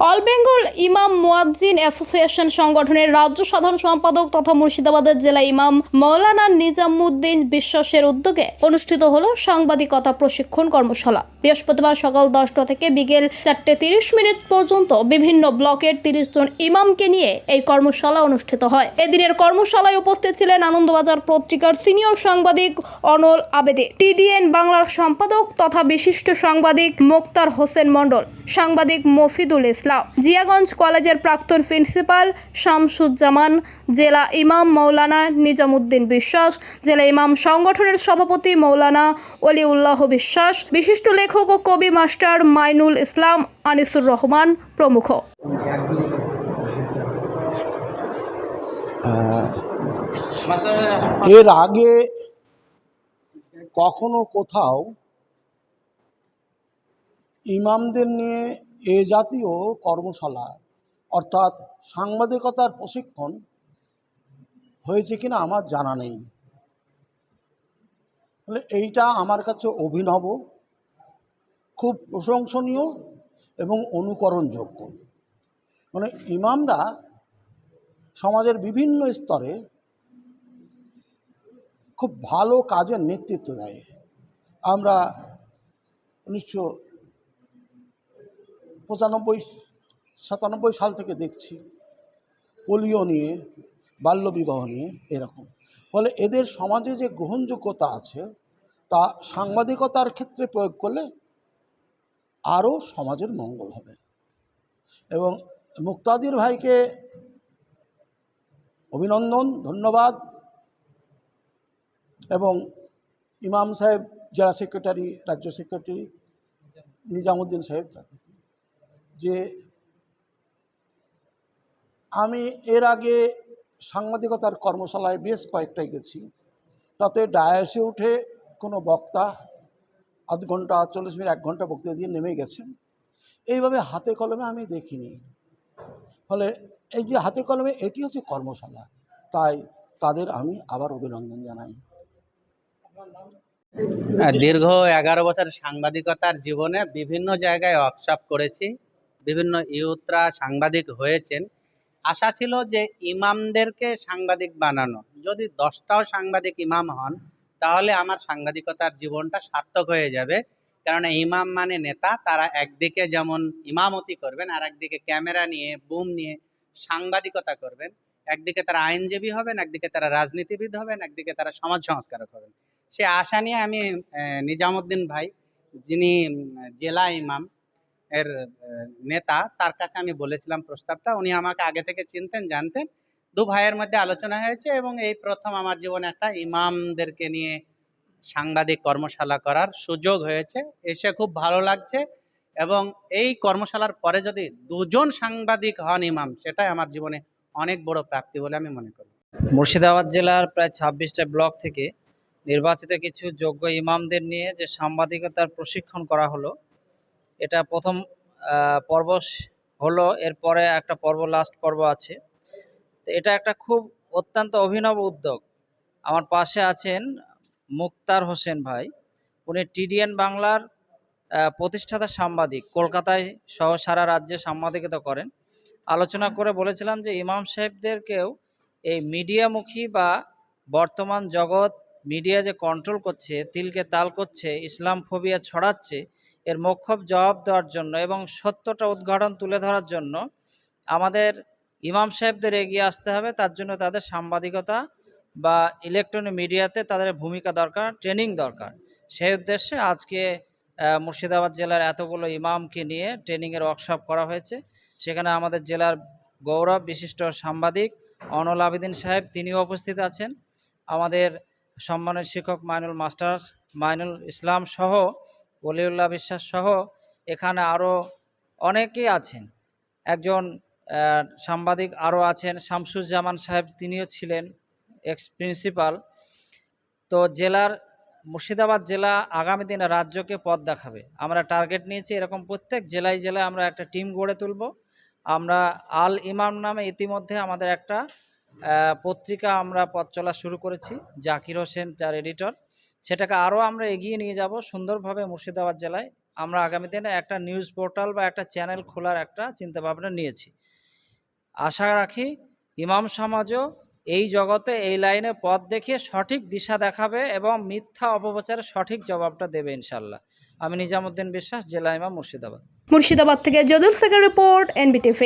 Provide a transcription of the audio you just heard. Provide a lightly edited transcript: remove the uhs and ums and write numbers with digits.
All Bengal ইমাম মুয়াজ্জিন association সংগঠনের রাজ্য সাধারণ সম্পাদক তথা মুর্শিদাবাদের জেলা ইমাম মাওলানা নিজামুদ্দিন বিশ্বাসের উদ্যোগে অনুষ্ঠিত হলো সাংবাদিকতা প্রশিক্ষণ কর্মশালা। বৃহস্পতিবার সকাল 10টা থেকে বিকেল 4:30 পর্যন্ত বিভিন্ন ব্লকের 30 জন ইমামকে নিয়ে এই কর্মশালা অনুষ্ঠিত হয়। এদিনের কর্মশালায় উপস্থিত ছিলেন আনন্দবাজার পত্রিকার সিনিয়র সাংবাদিক অনল আবেদে, টিডিএন বাংলার সম্পাদক তথা বিশিষ্ট সাংবাদিক মোক্তার হোসেন মণ্ডল, সাংবাদিক মফিদুল ইসলাম, জিয়াগঞ্জ কলেজের প্রাক্তন প্রিন্সিপাল শামসুজ্জামান, জেলা ইমাম মাওলানা নিজামুদ্দিন বিশ্বাস, জেলা ইমাম সংগঠনের সভাপতি মাওলানা অলিউল্লাহ বিশ্বাস, বিশিষ্ট লেখক ও কবি মাস্টার মাইনুল ইসলাম, আনিসুর রহমান প্রমুখ। এর আগে কখনো কোথাও ইমামদের নিয়ে এ জাতীয় কর্মশালা অর্থাৎ সাংবাদিকতার প্রশিক্ষণ হয়েছে কিনা আমার জানা নেই। তাহলে এইটা আমার কাছে অভিনব, খুব প্রশংসনীয় এবং অনুকরণযোগ্য। মানে ইমামরা সমাজের বিভিন্ন স্তরে খুব ভালো কাজের নেতৃত্ব দেয়। আমরা 1995-97 সাল থেকে দেখছি পোলিও নিয়ে, বাল্যবিবাহ নিয়ে এরকম। ফলে এদের সমাজে যে গ্রহণযোগ্যতা আছে তা সাংবাদিকতার ক্ষেত্রে প্রয়োগ করলে আরও সমাজের মঙ্গল হবে। এবং মুক্তাদির ভাইকে অভিনন্দন, ধন্যবাদ। এবং ইমাম সাহেব জেলা সেক্রেটারি, রাজ্য সেক্রেটারি নিজামুদ্দিন সাহেব, যে আমি এর আগে সাংবাদিকতার কর্মশালায় বেশ কয়েকটাই গেছি, তাতে ডায়াসে উঠে কোনো বক্তা আধ ঘন্টা 40 মিনিট 1 ঘন্টা বক্তৃতা দিয়ে নেমে গেছেন। এইভাবে হাতে কলমে আমি দেখিনি। ফলে এই যে হাতে কলমে এটি হচ্ছে কর্মশালা, তাই তাদের আমি আবার অভিনন্দন জানাই। দীর্ঘ 11 বছর সাংবাদিকতার জীবনে বিভিন্ন জায়গায় ওয়ার্কশপ করেছি, বিভিন্ন ইউথরা সাংবাদিক হয়েছেন। আশা ছিল যে ইমামদেরকে সাংবাদিক বানানো, যদি 10টাও সাংবাদিক ইমাম হন তাহলে আমার সাংবাদিকতার জীবনটা সার্থক হয়ে যাবে। কারণ ইমাম মানে নেতা, তারা একদিকে যেমন ইমামতি করবেন আর একদিকে ক্যামেরা নিয়ে, বুম নিয়ে সাংবাদিকতা করবেন। একদিকে তারা আইনজীবী হবেন, একদিকে তারা রাজনীতিবিদ হবেন, একদিকে তারা সমাজ সংস্কারক হবেন। সে আশা নিয়ে আমি নিজামুদ্দিন ভাই, যিনি জেলা ইমাম এর নেতা, তার কাছে আমি বলেছিলাম প্রস্তাবটা। উনি আমাকে আগে থেকে চিনতেন, জানতেন। দু ভাইয়ের মধ্যে আলোচনা হয়েছে এবং এই প্রথম আমার জীবনে একটা ইমামদেরকে নিয়ে সাংবাদিক কর্মশালা করার সুযোগ হয়েছে। এসে খুব ভালো লাগছে এবং এই কর্মশালার পরে যদি 2 জন সাংবাদিক হন ইমাম, সেটাই আমার জীবনে অনেক বড় প্রাপ্তি বলে আমি মনে করি। মুর্শিদাবাদ জেলার প্রায় 26টা ব্লক থেকে নির্বাচিত কিছু যোগ্য ইমামদের নিয়ে যে সাংবাদিকতার প্রশিক্ষণ করা হলো, এটা প্রথম পর্ব হলো। এরপরে একটা পর্ব, লাস্ট পর্ব আছে। তো এটা একটা খুব অত্যন্ত অভিনব উদ্যোগ। আমার পাশে আছেন মুক্তার হোসেন ভাই, উনি টিডিএন বাংলার প্রতিষ্ঠাতা সাংবাদিক, কলকাতায় সহ সারা রাজ্যে সাংবাদিকতা করেন। আলোচনা করে বলেছিলাম যে ইমাম সাহেবদেরকেও এই মিডিয়ামুখী বা বর্তমান জগৎ মিডিয়া যে কন্ট্রোল করছে, তিলকে তাল করছে, ইসলাম ফোবিয়া ছড়াচ্ছে, এর মোক্ষম জবাব দেওয়ার জন্য এবং সত্যটা উদ্ঘাটন তুলে ধরার জন্য আমাদের ইমাম সাহেবদের এগিয়ে আসতে হবে। তার জন্য তাদের সাংবাদিকতা বা ইলেকট্রনিক মিডিয়াতে তাদের ভূমিকা দরকার, ট্রেনিং দরকার। সেই উদ্দেশ্যে আজকে মুর্শিদাবাদ জেলার এতগুলো ইমামকে নিয়ে ট্রেনিংয়ের ওয়ার্কশপ করা হয়েছে। সেখানে আমাদের জেলার গৌরব বিশিষ্ট সাংবাদিক অনল আবেদিন সাহেব, তিনিও উপস্থিত আছেন। আমাদের সম্মানের শিক্ষক মাইনুল ইসলাম সহ, অলিউল্লাহ বিশ্বাস সহ এখানে আরও অনেকেই আছেন। একজন সাংবাদিক আরও আছেন, শামসুজ্জামান সাহেব, তিনিও ছিলেন এক্স প্রিন্সিপাল। তো মুর্শিদাবাদ জেলা আগামী দিনে রাজ্যকে পথ দেখাবে। আমরা টার্গেট নিয়েছি এরকম প্রত্যেক জেলায় জেলায় আমরা একটা টিম গড়ে তুলব। আমরা আল ইমাম নামে ইতিমধ্যে আমাদের একটা পত্রিকা আমরা পথ চলা শুরু করেছি, জাকির হোসেন যার এডিটর। সেটাকে আরও আমরা এগিয়ে নিয়ে যাব সুন্দরভাবে মুর্শিদাবাদ জেলায়। আমরা আগামী দিনে একটা নিউজ পোর্টাল বা একটা চ্যানেল খোলার একটা চিন্তাভাবনা নিয়েছি। আশা রাখি ইমাম সমাজও এই জগতে এই লাইনে পথ দেখিয়ে সঠিক দিশা দেখাবে এবং মিথ্যা অপপ্রচারের সঠিক জবাবটা দেবে ইনশাল্লাহ। আমি নিজামুদ্দিন বিশ্বাস, জেলা ইমাম, মুর্শিদাবাদ। মুর্শিদাবাদ থেকে যদুল শেখের রিপোর্ট, এনবিটিভি।